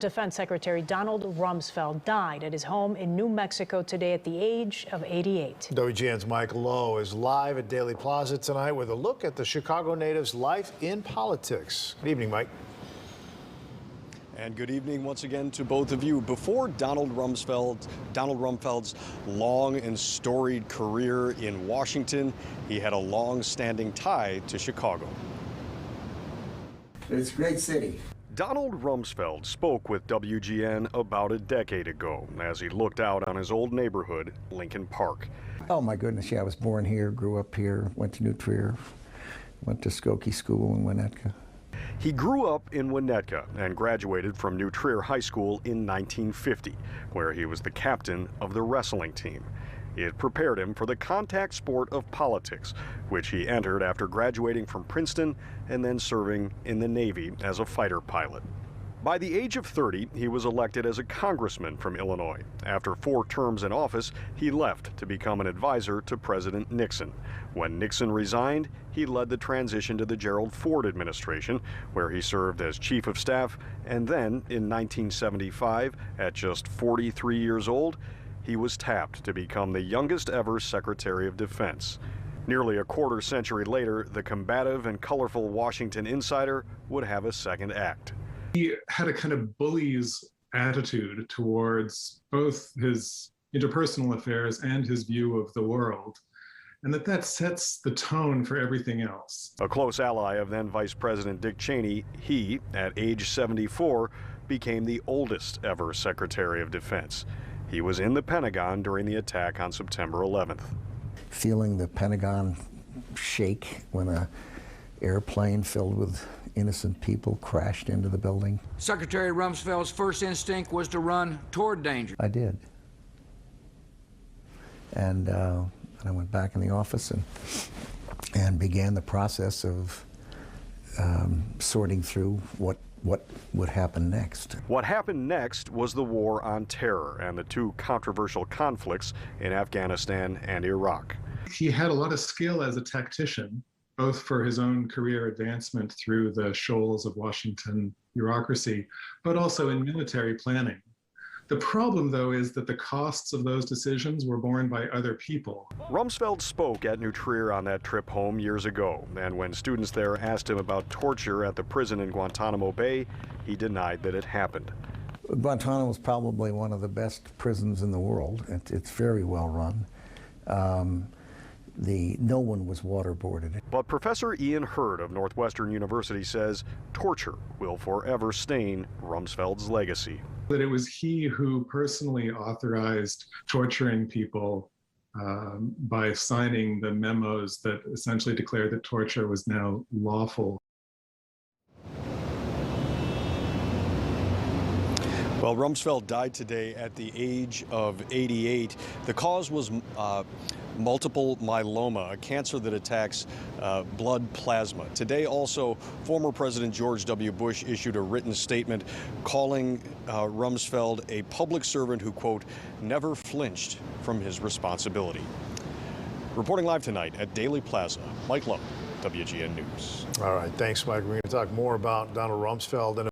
Defense Secretary Donald Rumsfeld died at his home in New Mexico today at the age of 88. WGN's Mike Lowe is live at Daily Plaza tonight with a look at the Chicago native's life in politics. Good evening, Mike. And good evening once again to both of you. Before Donald Rumsfeld's long and storied career in Washington, he had a long-standing tie to Chicago. It's a great city. Donald Rumsfeld spoke with WGN about a decade ago as he looked out on his old neighborhood, Lincoln Park. Oh my goodness, yeah, I was born here, grew up here, went to New Trier, went to Skokie School in Winnetka. He grew up in Winnetka and graduated from New Trier High School in 1950, where he was the captain of the wrestling team. It prepared him for the contact sport of politics, which he entered after graduating from Princeton and then serving in the Navy as a fighter pilot. By the age of 30, he was elected as a congressman from Illinois. After 4 terms in office, he left to become an advisor to President Nixon. When Nixon resigned, he led the transition to the Gerald Ford administration, where he served as chief of staff, and then in 1975, at just 43 years old, he was tapped to become the youngest ever Secretary of Defense. Nearly a quarter century later, the combative and colorful Washington insider would have a second act. He had a kind of bully's attitude towards both his interpersonal affairs and his view of the world, and that sets the tone for everything else. A close ally of then Vice President Dick Cheney, he, at age 74, became the oldest ever Secretary of Defense. He was in the Pentagon during the attack on September 11th. Feeling the Pentagon shake when an airplane filled with innocent people crashed into the building. Secretary Rumsfeld's first instinct was to run toward danger. I did. And I went back in the office and began the process of sorting through what would happen next. What happened next was the war on terror and the 2 controversial conflicts in Afghanistan and Iraq. He had a lot of skill as a tactician, both for his own career advancement through the shoals of Washington bureaucracy, but also in military planning. The problem, though, is that the costs of those decisions were borne by other people. Rumsfeld spoke at New Trier on that trip home years ago, and when students there asked him about torture at the prison in Guantanamo Bay, he denied that it happened. Guantanamo is probably one of the best prisons in the world. It's very well run. No one was waterboarded. But Professor Ian Hurd of Northwestern University says torture will forever stain Rumsfeld's legacy. That it was he who personally authorized torturing people by signing the memos that essentially declared that torture was now lawful. Well, Rumsfeld died today at the age of 88. The cause was multiple myeloma, a cancer that attacks blood plasma. Today also, former President George W. Bush issued a written statement calling Rumsfeld a public servant who, quote, never flinched from his responsibility. Reporting live tonight at Daily Plaza, Mike Lowe, WGN News. All right, thanks, Mike. We're going to talk more about Donald Rumsfeld in